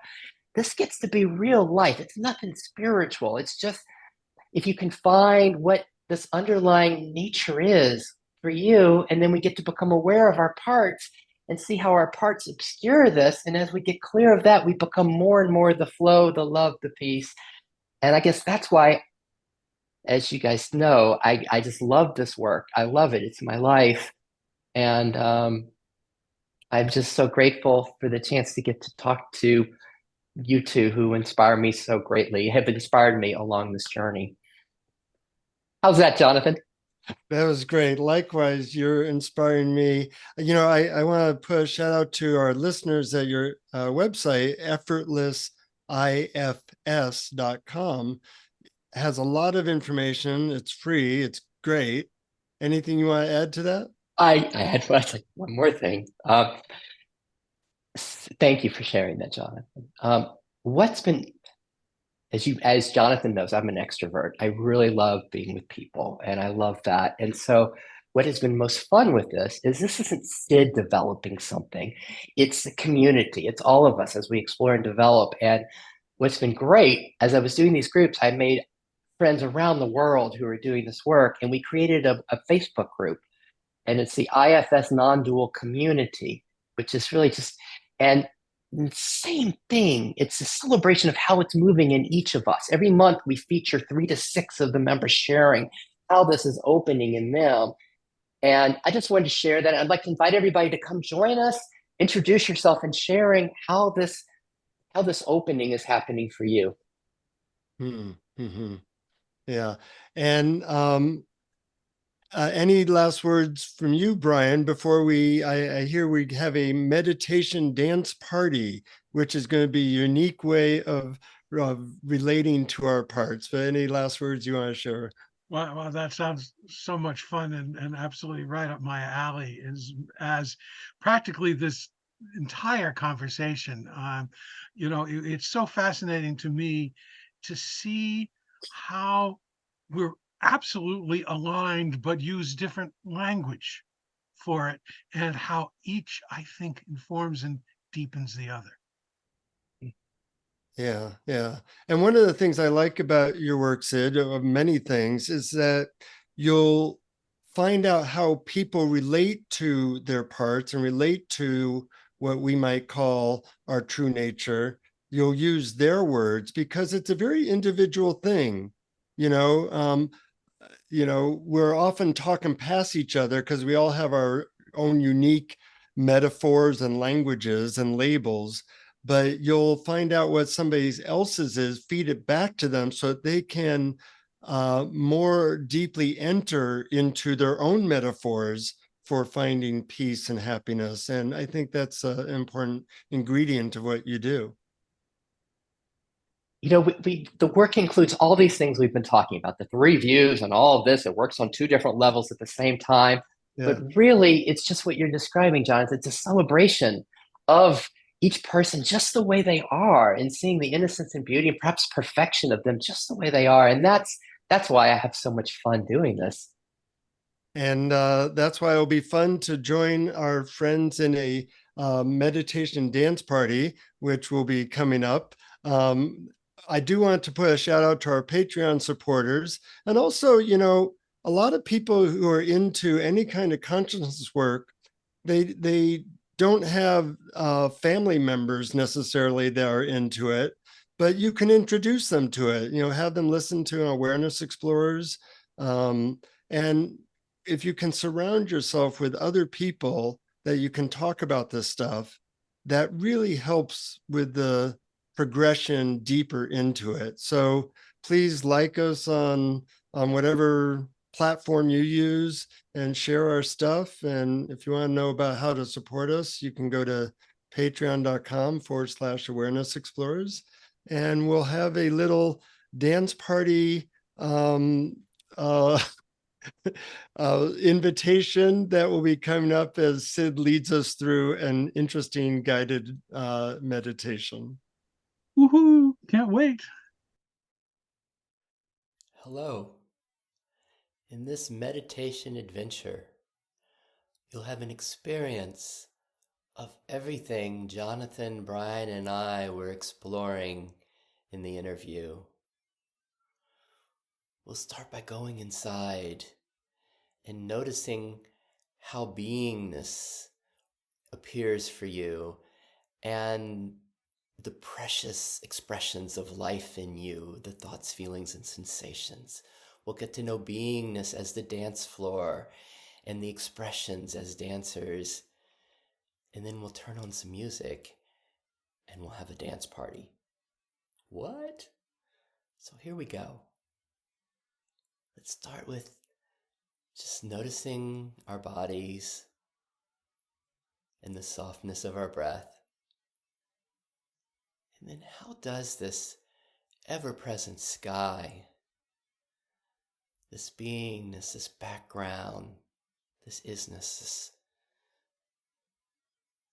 This gets to be real life. It's nothing spiritual. It's just if you can find what this underlying nature is for you, and then we get to become aware of our parts and see how our parts obscure this. And as we get clear of that, we become more and more the flow, the love, the peace. And I guess that's why, as you guys know, I just love this work. I love it. It's my life. And I'm just so grateful for the chance to get to talk to you two who inspire me so greatly, have inspired me along this journey. How's that, Jonathan? That was great. Likewise, you're inspiring me. I want to put a shout out to our listeners at your website, effortlessifs.com. Has a lot of information. It's free. It's great. Anything you want to add to that? I had like one more thing. Thank you for sharing that, Jonathan. What's been as Jonathan knows, I'm an extrovert. I really love being with people, and I love that. And so, what has been most fun with this isn't Sid developing something; it's the community. It's all of us as we explore and develop. And what's been great, as I was doing these groups, I made friends around the world who are doing this work, and we created a Facebook group, and it's the IFS Nondual Community, which is really just and same thing. It's a celebration of how it's moving in each of us. Every month, we feature 3 to 6 of the members sharing how this is opening in them. And I just wanted to share that. I'd like to invite everybody to come join us, introduce yourself, and sharing how this opening is happening for you. Mm-hmm. Yeah. And any last words from you, Brian, before I hear we have a meditation dance party, which is going to be a unique way of relating to our parts. But any last words you want to share? Wow, that sounds so much fun and absolutely right up my alley is as practically this entire conversation. It's so fascinating to me to see how we're absolutely aligned but use different language for it and how each, I think, informs and deepens the other. Yeah, yeah. And one of the things I like about your work, Sid, of many things, is that you'll find out how people relate to their parts and relate to what we might call our true nature. You'll use their words because it's a very individual thing. You know, we're often talking past each other because we all have our own unique metaphors and languages and labels, but you'll find out what somebody else's is, feed it back to them so that they can more deeply enter into their own metaphors for finding peace and happiness. And I think that's an important ingredient of what you do. The work includes all these things we've been talking about, the three views and all of this. It works on two different levels at the same time. Yeah. But really, it's just what you're describing, Jonathan. It's a celebration of each person just the way they are and seeing the innocence and beauty and perhaps perfection of them just the way they are. And that's why I have so much fun doing this. And that's why it'll be fun to join our friends in a meditation dance party, which will be coming up. I do want to put a shout out to our Patreon supporters. And also, a lot of people who are into any kind of consciousness work, they don't have family members necessarily that are into it, but you can introduce them to it, have them listen to Awareness Explorers. And if you can surround yourself with other people that you can talk about this stuff, that really helps with the progression deeper into it. So please like us on whatever platform you use and share our stuff. And if you want to know about how to support us, you can go to patreon.com/awareness explorers. And we'll have a little dance party uh, invitation that will be coming up as Sid leads us through an interesting guided meditation. Woohoo! Can't wait. Hello. In this meditation adventure, you'll have an experience of everything Jonathan, Brian, and I were exploring in the interview. We'll start by going inside and noticing how beingness appears for you and the precious expressions of life in you, the thoughts, feelings, and sensations. We'll get to know beingness as the dance floor and the expressions as dancers. And then we'll turn on some music and we'll have a dance party. What? So here we go. Let's start with just noticing our bodies and the softness of our breath. And then how does this ever-present sky, this beingness, this background, this isness,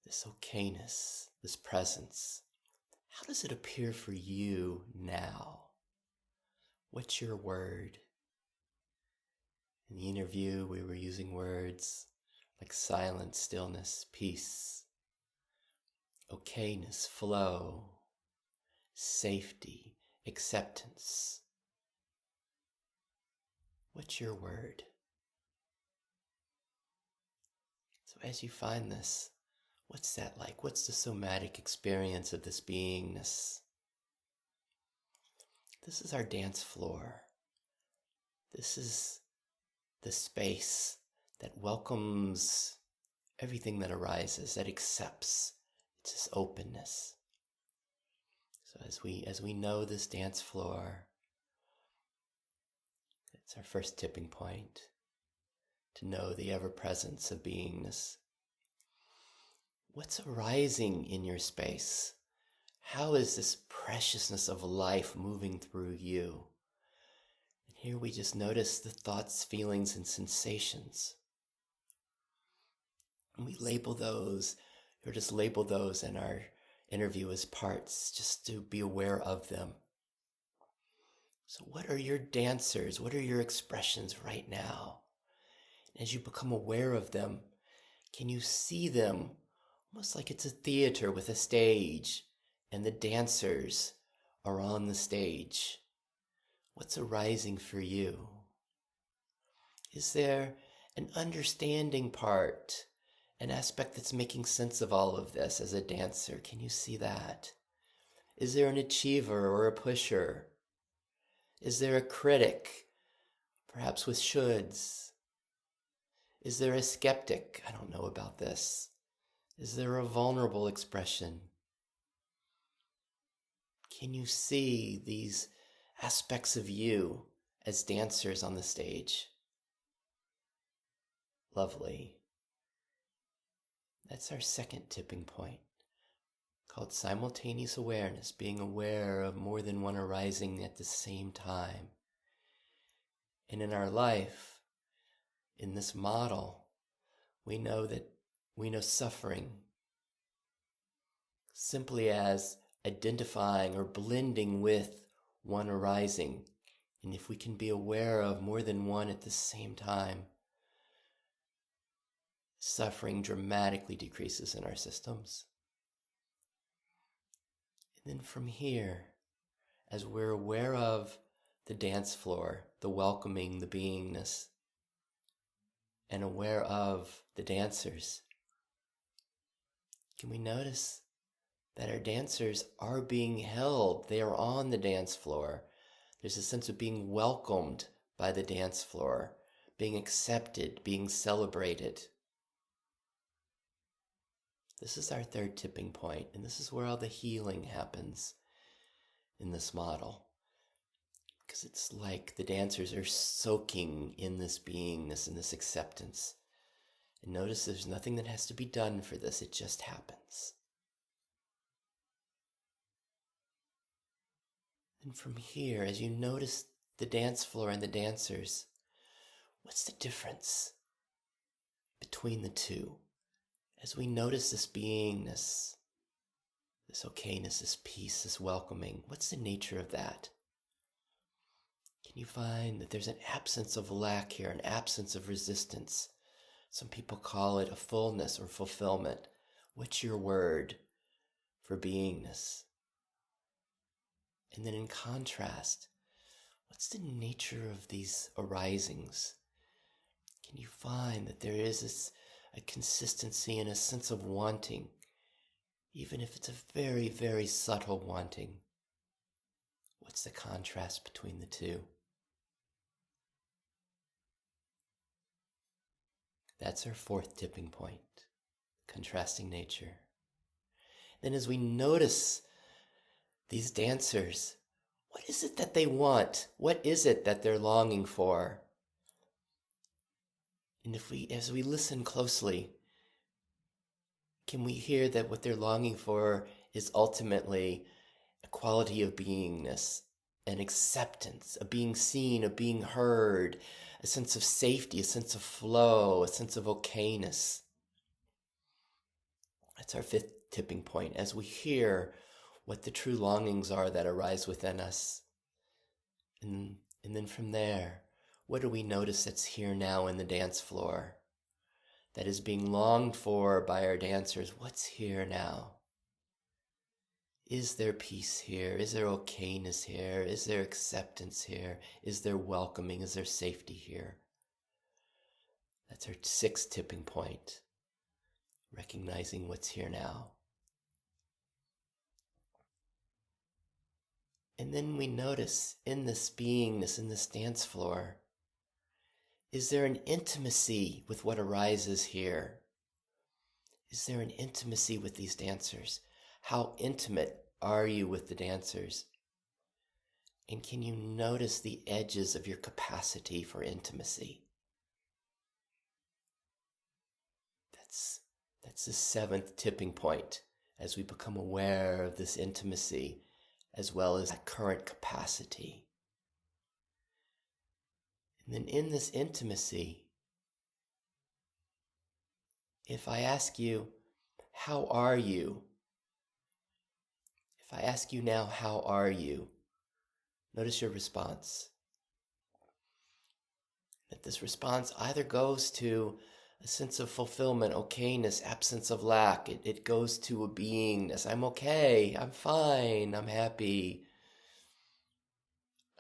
this okayness, this presence, how does it appear for you now? What's your word? In the interview, we were using words like silence, stillness, peace, okayness, flow, safety, acceptance. What's your word? So as you find this, what's that like? What's the somatic experience of this beingness? This is our dance floor. This is the space that welcomes everything that arises, that accepts. It's this openness. So as we know this dance floor, it's our first tipping point to know the ever-presence of beingness. What's arising in your space? How is this preciousness of life moving through you? And Here we just notice the thoughts, feelings, and sensations. And we label those, or just label those in our interview as parts, just to be aware of them. So what are your dancers? What are your expressions right now? As you become aware of them, can you see them almost like it's a theater with a stage and the dancers are on the stage? What's arising for you? Is there an understanding part, an aspect that's making sense of all of this as a dancer? Can you see that? Is there an achiever or a pusher? Is there a critic, perhaps with shoulds? Is there a skeptic? I don't know about this. Is there a vulnerable expression? Can you see these aspects of you as dancers on the stage? Lovely. That's our second tipping point, called simultaneous awareness, being aware of more than one arising at the same time. And in our life, in this model, we know suffering simply as identifying or blending with one arising. And if we can be aware of more than one at the same time, suffering dramatically decreases in our systems. And then from here, as we're aware of the dance floor, the welcoming, the beingness, and aware of the dancers, can we notice that our dancers are being held? They are on the dance floor. There's a sense of being welcomed by the dance floor, being accepted, being celebrated. This is our third tipping point, and this is where all the healing happens in this model. Because it's like the dancers are soaking in this beingness and this acceptance. And notice there's nothing that has to be done for this, it just happens. And from here, as you notice the dance floor and the dancers, what's the difference between the two? As we notice this beingness, this okayness, this peace, this welcoming, what's the nature of that? Can you find that there's an absence of lack here, an absence of resistance? Some people call it a fullness or fulfillment. What's your word for beingness? And then in contrast, what's the nature of these arisings? Can you find that there is a consistency and a sense of wanting, even if it's a very, very subtle wanting? What's the contrast between the two? That's our fourth tipping point, contrasting nature. Then as we notice these dancers, what is it that they want? What is it that they're longing for? And as we listen closely, can we hear that what they're longing for is ultimately a quality of beingness, an acceptance, a being seen, a being heard, a sense of safety, a sense of flow, a sense of okayness? That's our fifth tipping point, as we hear what the true longings are that arise within us. And then from there, what do we notice that's here now in the dance floor, that is being longed for by our dancers? What's here now? Is there peace here? Is there okayness here? Is there acceptance here? Is there welcoming? Is there safety here? That's our sixth tipping point, recognizing what's here now. And then we notice in this beingness, in this dance floor, is there an intimacy with what arises here? Is there an intimacy with these dancers? How intimate are you with the dancers? And can you notice the edges of your capacity for intimacy? That's the seventh tipping point, as we become aware of this intimacy as well as that current capacity. And then in this intimacy, if I ask you, how are you? If I ask you now, how are you? Notice your response. That this response either goes to a sense of fulfillment, okayness, absence of lack. It goes to a beingness. I'm okay, I'm fine, I'm happy,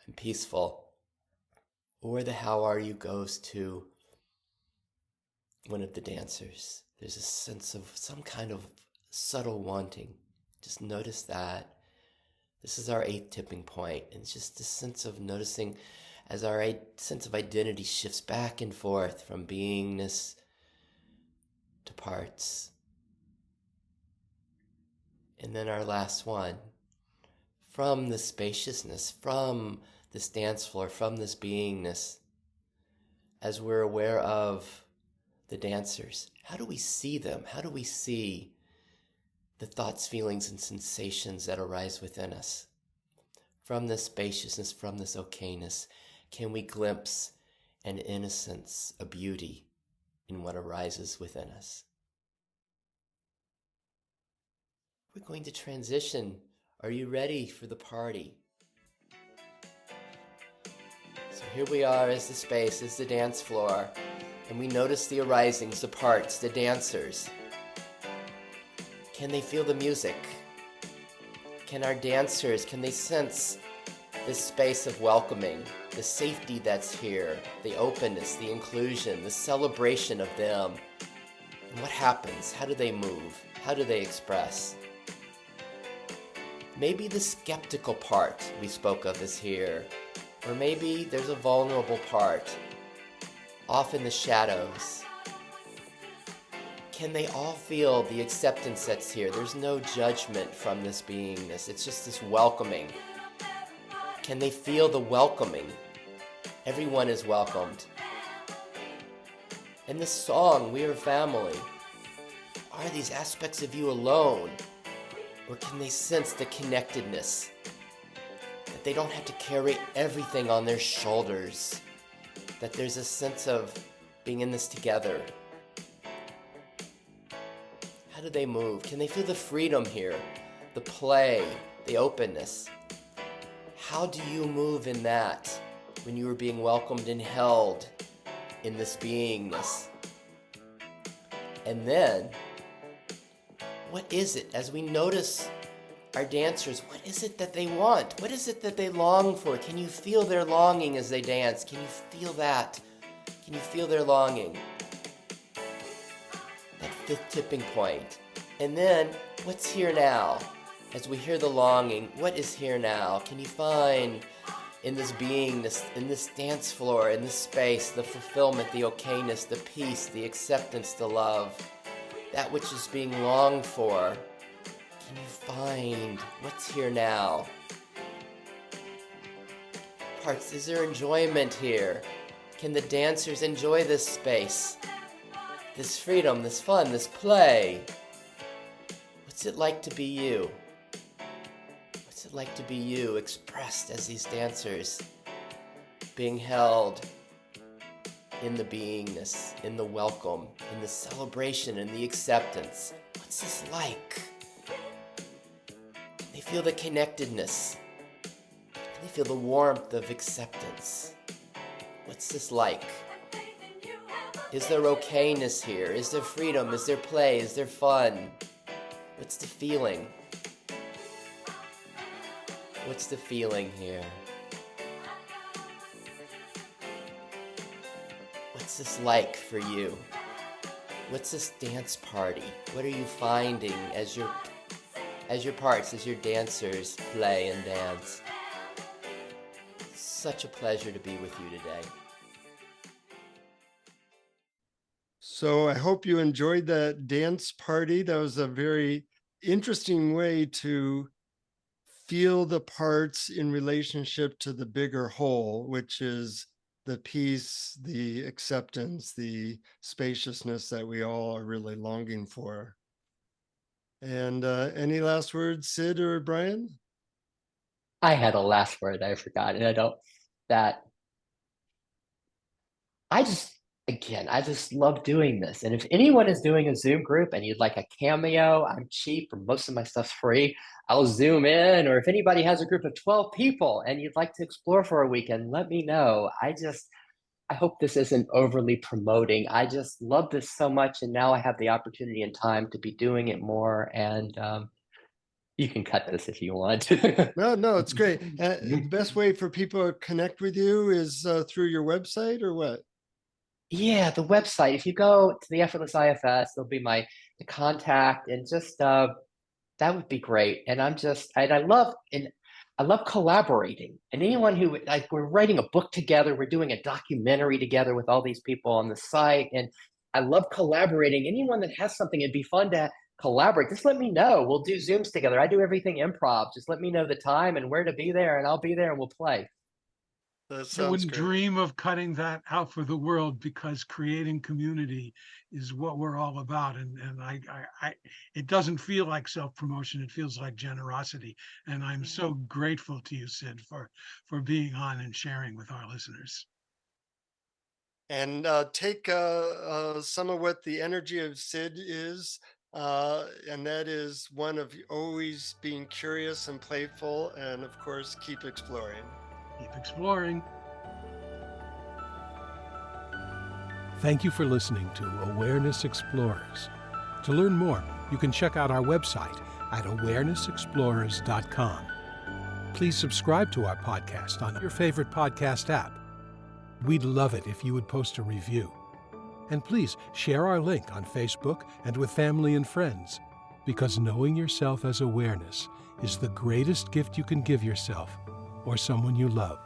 I'm peaceful. Or the how are you goes to one of the dancers. There's a sense of some kind of subtle wanting. Just notice that. This is our 8th tipping point. And it's just this sense of noticing as our sense of identity shifts back and forth from beingness to parts. And then our last one, from the spaciousness, from this dance floor, from this beingness, as we're aware of the dancers, how do we see them? How do we see the thoughts, feelings, and sensations that arise within us? From this spaciousness, from this okayness, can we glimpse an innocence, a beauty in what arises within us? We're going to transition. Are you ready for the party? So here we are as the space, as the dance floor, and we notice the arisings, the parts, the dancers. Can they feel the music? Can our dancers, can they sense this space of welcoming, the safety that's here, the openness, the inclusion, the celebration of them? And what happens? How do they move? How do they express? Maybe the skeptical part we spoke of is here, or maybe there's a vulnerable part, off in the shadows. Can they all feel the acceptance that's here? There's no judgment from this beingness. It's just this welcoming. Can they feel the welcoming? Everyone is welcomed. And this song, We Are Family, are these aspects of you alone? Or can they sense the connectedness? That they don't have to carry everything on their shoulders. That there's a sense of being in this together. How do they move? Can they feel the freedom here? The play, the openness? How do you move in that when you are being welcomed and held in this beingness? And then, what is it, as we notice our dancers, what is it that they want? What is it that they long for? Can you feel their longing as they dance? Can you feel that? Can you feel their longing? That 5th tipping point. And then, what's here now? As we hear the longing, what is here now? Can you find in this beingness, in this dance floor, in this space, the fulfillment, the okayness, the peace, the acceptance, the love? That which is being longed for, can you find what's here now? Parts, is there enjoyment here? Can the dancers enjoy this space? This freedom, this fun, this play? What's it like to be you? What's it like to be you, expressed as these dancers, being held in the beingness, in the welcome, in the celebration, in the acceptance? What's this like? Can they feel the connectedness? Can they feel the warmth of acceptance? What's this like? Is there okayness here? Is there freedom? Is there play? Is there fun? What's the feeling? What's the feeling here? What's this like for you? What's this dance party? What are you finding as your parts, as your dancers play and dance? Such a pleasure to be with you today. So I hope you enjoyed that dance party. That was a very interesting way to feel the parts in relationship to the bigger whole, which is the peace, the acceptance, the spaciousness that we all are really longing for. And any last words, Sid or Brian? I had a last word I forgot, and that I just love doing this. And if anyone is doing a Zoom group and you'd like a cameo, I'm cheap or most of my stuff's free. I'll Zoom in. Or if anybody has a group of 12 people and you'd like to explore for a weekend, let me know. I hope this isn't overly promoting. I just love this so much. And now I have the opportunity and time to be doing it more. And you can cut this if you want. No, it's great. The best way for people to connect with you is through your website or what? Yeah, the website. If you go to the Effortless IFS, there'll be the contact and just that would be great. And I love collaborating. And anyone who like we're writing a book together, we're doing a documentary together with all these people on the site. And I love collaborating. Anyone that has something, it'd be fun to collaborate. Just let me know. We'll do Zooms together. I do everything improv. Just let me know the time and where to be there, and I'll be there and we'll play. That I sounds wouldn't great. dream of cutting that out for the world, because creating community is what we're all about. And it doesn't feel like self-promotion. It feels like generosity. And I'm so grateful to you, Sid, for being on and sharing with our listeners. And take some of what the energy of Sid is, and that is one of always being curious and playful, and of course, keep exploring. Keep exploring. Thank you for listening to Awareness Explorers. To learn more, you can check out our website at awarenessexplorers.com. Please subscribe to our podcast on your favorite podcast app. We'd love it if you would post a review. And please share our link on Facebook and with family and friends, because knowing yourself as awareness is the greatest gift you can give yourself or someone you love.